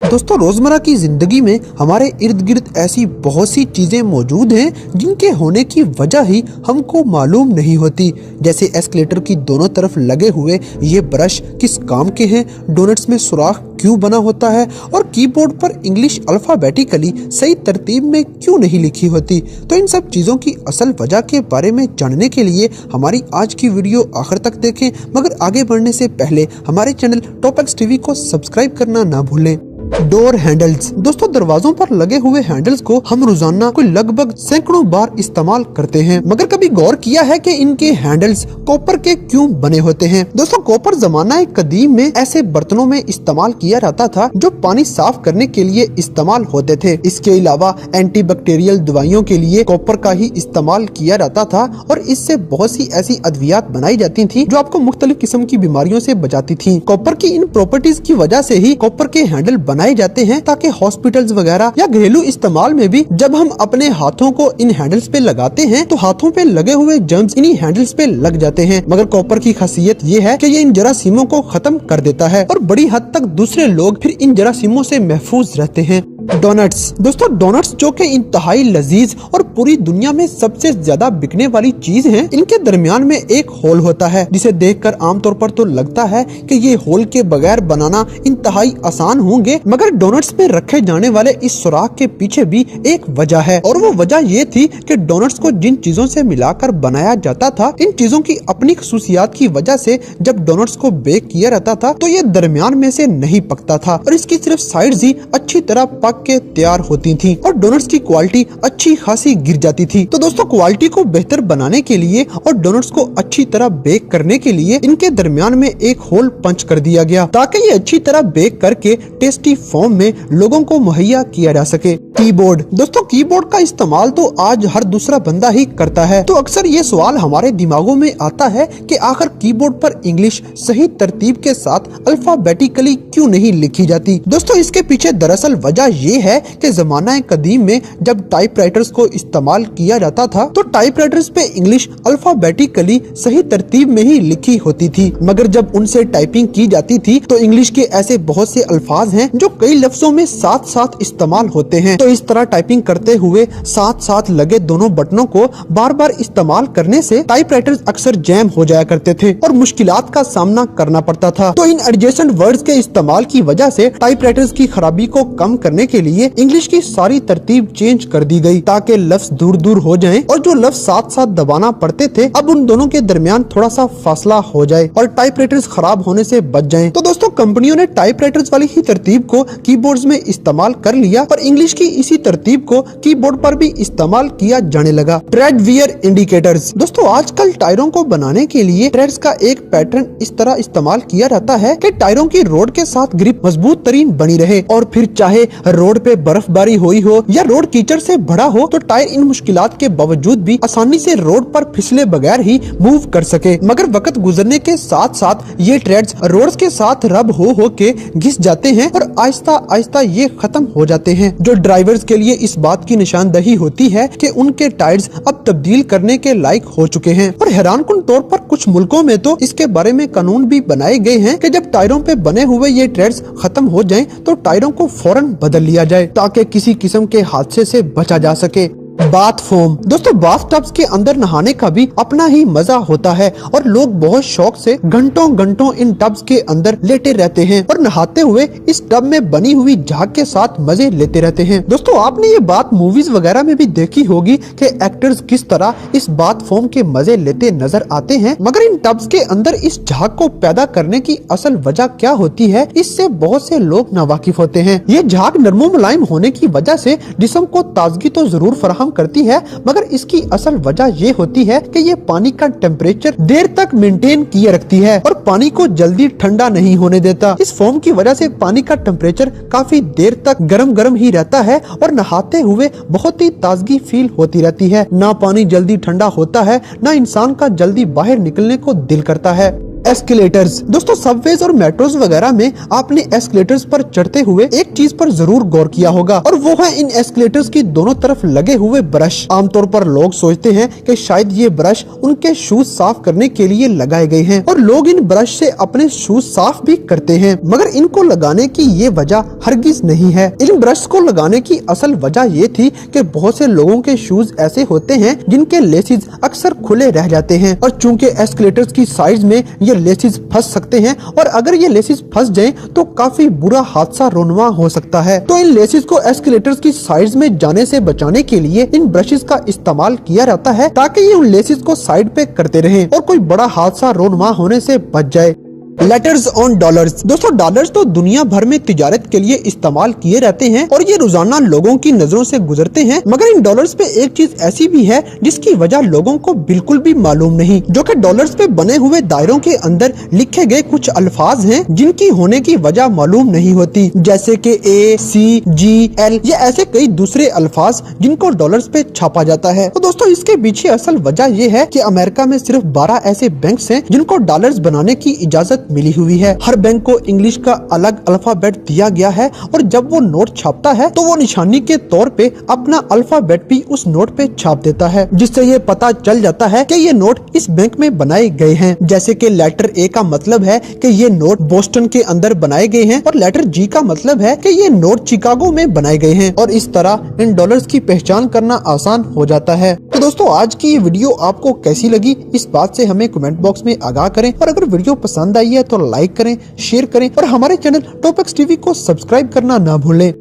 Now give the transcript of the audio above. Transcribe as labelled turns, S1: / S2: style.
S1: दोस्तों, रोजमर्रा की जिंदगी में हमारे इर्द गिर्द ऐसी बहुत सी चीजें मौजूद हैं जिनके होने की वजह ही हमको मालूम नहीं होती। जैसे एस्केलेटर की दोनों तरफ लगे हुए ये ब्रश किस काम के हैं, डोनट्स में सुराख क्यों बना होता है और कीबोर्ड पर इंग्लिश अल्फाबेटिकली सही तरतीब में क्यों नहीं लिखी होती। तो इन सब चीजों की असल वजह के बारे में जानने के लिए हमारी आज की वीडियो आखिर तक देखें। मगर आगे बढ़ने से पहले हमारे चैनल टॉपएक्स टीवी को सब्सक्राइब करना ना भूलें। Door handles. दोस्तों, दरवाजों पर लगे हुए हैंडल्स को हम रोजाना कोई लगभग सैकड़ों बार इस्तेमाल करते हैं, मगर कभी गौर किया है कि इनके हैंडल्स कॉपर के क्यों बने होते हैं। दोस्तों, कॉपर जमाना कदीम में ऐसे बर्तनों में इस्तेमाल किया जाता था जो पानी साफ करने के लिए इस्तेमाल होते थे। इसके अलावा एंटीबैक्टीरियल दवाइयों के लिए कॉपर का ही इस्तेमाल किया जाता था और इससे बहुत सी ऐसी अद्वियात बनाई जाती थी जो आपको मुख्तलिफ किस्म की बीमारियों से बचाती थी। कॉपर की इन प्रॉपर्टीज की वजह से ही कॉपर के हैंडल बनाए जाते हैं ताकि हॉस्पिटल्स वगैरह या घरेलू इस्तेमाल में भी जब हम अपने हाथों को इन हैंडल्स पे लगाते हैं तो हाथों पे लगे हुए जर्म्स इन्हीं हैंडल्स पे लग जाते हैं। मगर कॉपर की खासियत ये है कि ये इन जरासीमों को खत्म कर देता है और बड़ी हद तक दूसरे लोग फिर इन जरासीमों से महफूज रहते हैं। डोनट्स। दोस्तों, डोनट्स जो कि इंतहाई लजीज और पूरी दुनिया में सबसे ज्यादा बिकने वाली चीज है, इनके दरमियान में एक होल होता है जिसे देखकर आमतौर पर तो लगता है कि ये होल के बगैर बनाना इंतहाई आसान होंगे, मगर डोनट्स पे रखे जाने वाले इस सुराख के पीछे भी एक वजह है और वो वजह ये थी कि डोनट्स को जिन चीजों से मिलाकर बनाया जाता था, इन चीजों की अपनी खसूसियात की वजह से जब डोनट्स को बेक किया जाता था तो ये दरमियान में से नहीं पकता था और इसकी सिर्फ साइड्स ही अच्छी तरह पक के तैयार होती थी और डोनट्स की क्वालिटी अच्छी खासी गिर जाती थी। तो दोस्तों, क्वालिटी को बेहतर बनाने के लिए और डोनट्स को अच्छी तरह बेक करने के लिए इनके दरमियान में एक होल पंच कर दिया गया ताकि ये अच्छी तरह बेक करके टेस्टी फॉर्म में लोगों को मुहैया किया जा सके। कीबोर्ड। दोस्तों, कीबोर्ड का इस्तेमाल तो आज हर दूसरा बंदा ही करता है, तो अक्सर ये सवाल हमारे दिमागों में आता है कि आखिर कीबोर्ड पर इंग्लिश सही तरतीब के साथ अल्फाबेटिकली क्यों नहीं लिखी जाती। दोस्तों, इसके पीछे दरअसल वजह ये है कि जमाना कदीम में जब टाइपराइटर्स को इस्तेमाल किया जाता था तो टाइपराइटर्स पे इंग्लिश अल्फाबेटिकली सही तरतीब में ही लिखी होती थी, मगर जब उनसे टाइपिंग की जाती थी तो इंग्लिश के ऐसे बहुत से अल्फाज हैं जो कई लफ्जों में साथ साथ इस्तेमाल होते हैं। तो इस तरह टाइपिंग करते हुए साथ साथ लगे दोनों बटनों को बार बार इस्तेमाल करने से टाइपराइटर्स अक्सर जैम हो जाया करते थे और मुश्किलात का सामना करना पड़ता था। तो इन एडजेसेंट वर्ड्स के इस्तेमाल की वजह से टाइपराइटर्स की खराबी को कम करने के लिए इंग्लिश की सारी तरतीब चेंज कर दी गई ताकि लफ्ज दूर दूर हो जाएं और जो लफ्ज साथ साथ दबाना पड़ते थे अब उन दोनों के दरमियान थोड़ा सा फासला हो जाए और टाइपराइटर्स खराब होने से बच जाएं। तो दोस्तों, कंपनियों ने टाइपराइटर्स वाली ही तरतीब को कीबोर्ड्स में इस्तेमाल कर लिया और इंग्लिश की इसी तरतीब को कीबोर्ड पर भी इस्तेमाल किया जाने लगा। Trade wear indicators. दोस्तों, आजकल टायरों को बनाने के लिए ट्रेड्स का एक पैटर्न इस तरह इस्तेमाल किया जाता है कि टायरों की रोड के साथ ग्रिप मजबूत तरीन बनी रहे और फिर चाहे रोड पे बर्फबारी हुई हो या रोड कीचड़ से भरा हो तो टायर इन मुश्किलात के बावजूद भी आसानी से रोड पर फिसले बगैर ही मूव कर सके। मगर वक्त गुजरने के साथ साथ ये ट्रेड्स रोड्स के साथ रब हो के घिस जाते हैं और आहिस्ता आहिस्ता ये खत्म हो जाते हैं, जो ड्राइवर्स के लिए इस बात की निशानदही होती है कि उनके टायर्स अब तब्दील करने के लायक हो चुके हैं। और हैरानकुन तौर पर कुछ मुल्कों में तो इसके बारे में कानून भी बनाए गए हैं कि जब टायरों पे बने हुए ये ट्रेड्स खत्म हो जाएं तो टायरों को फौरन बदल लिया जाए ताकि किसी किस्म के हादसे से बचा जा सके। Bath foam. दोस्तों, बाथ टब्स के अंदर नहाने का भी अपना ही मजा होता है और लोग बहुत शौक से घंटों घंटों इन टब्स के अंदर लेटे रहते हैं और नहाते हुए इस टब में बनी हुई झाग के साथ मजे लेते रहते हैं। दोस्तों, आपने ये बात मूवीज वगैरह में भी देखी होगी कि एक्टर्स किस तरह इस बाथ फोम के मजे लेते नजर आते हैं, मगर इन टब्स के अंदर इस झाग को पैदा करने की असल वजह क्या होती है, इससे बहुत से लोग नावाकिफ होते हैं। ये झाग नरमो मुलायम होने की वजह से जिस्म को ताजगी तो जरूर फराहम करती है, मगर इसकी असल वजह ये होती है कि ये पानी का टेम्परेचर देर तक मेंटेन किए रखती है और पानी को जल्दी ठंडा नहीं होने देता। इस फोम की वजह से पानी का टेम्परेचर काफी देर तक गरम गरम ही रहता है और नहाते हुए बहुत ही ताजगी फील होती रहती है। ना पानी जल्दी ठंडा होता है, ना इंसान का जल्दी बाहर निकलने को दिल करता है। एस्केलेटर्स। दोस्तों सबवेज और मेट्रोज वगैरह में आपने एस्केलेटर्स पर चढ़ते हुए एक चीज पर जरूर गौर किया होगा और वो है इन एस्केलेटर्स की दोनों तरफ लगे हुए ब्रश। आमतौर पर लोग सोचते हैं कि शायद ये ब्रश उनके शूज साफ करने के लिए लगाए गए हैं और लोग इन ब्रश से अपने शूज साफ भी करते हैं, मगर इनको लगाने की ये वजह हरगिज नहीं है। इन ब्रश को लगाने की असल वजह ये थी कि बहुत से लोगों के शूज ऐसे होते हैं जिनके लेसिस अक्सर खुले रह जाते हैं और चूंकि एस्केलेटर्स की साइड में ये लेसिस फंस सकते हैं और अगर ये लेसिस फंस जाएं तो काफी बुरा हादसा रोनवा हो सकता है। तो इन लेसिस को एस्केलेटर्स की साइड्स में जाने से बचाने के लिए इन ब्रशेस का इस्तेमाल किया जाता है ताकि ये उन लेसिस को साइड पे करते रहें और कोई बड़ा हादसा रोनवा होने से बच जाए। Letters on dollars. दोस्तों डॉलर्स तो दुनिया भर में तिजारत के लिए इस्तेमाल किए जाते हैं और ये रोजाना लोगों की नजरों से गुजरते हैं, मगर इन डॉलर्स पे एक चीज ऐसी भी है जिसकी वजह लोगों को बिल्कुल भी मालूम नहीं, जो कि डॉलर्स पे बने हुए दायरों के अंदर लिखे गए कुछ अल्फाज हैं जिनकी होने की वजह मालूम नहीं होती, जैसे कि ACGL या ऐसे कई दूसरे अल्फाज जिनको डॉलर्स पे छापा जाता है। तो दोस्तों इसके पीछे असल वजह ये है कि अमेरिका में सिर्फ 12 ऐसे बैंक हैं जिनको डॉलर्स बनाने की इजाजत मिली हुई है। हर बैंक को इंग्लिश का अलग अल्फाबेट दिया गया है और जब वो नोट छापता है तो वो निशानी के तौर पे अपना अल्फाबेट भी उस नोट पे छाप देता है, जिससे ये पता चल जाता है कि ये नोट इस बैंक में बनाए गए हैं। जैसे कि लेटर A का मतलब है कि ये नोट बोस्टन के अंदर बनाए गए हैं और लेटर G का मतलब है कि ये नोट शिकागो में बनाए गए हैं और इस तरह इन डॉलर्स की पहचान करना आसान हो जाता है। तो दोस्तों आज की ये वीडियो आपको कैसी लगी इस बात से हमें कमेंट बॉक्स में आगाह करें और अगर वीडियो पसंद आई है तो लाइक करें, शेयर करें और हमारे चैनल टॉप एक्स टीवी को सब्सक्राइब करना ना भूलें।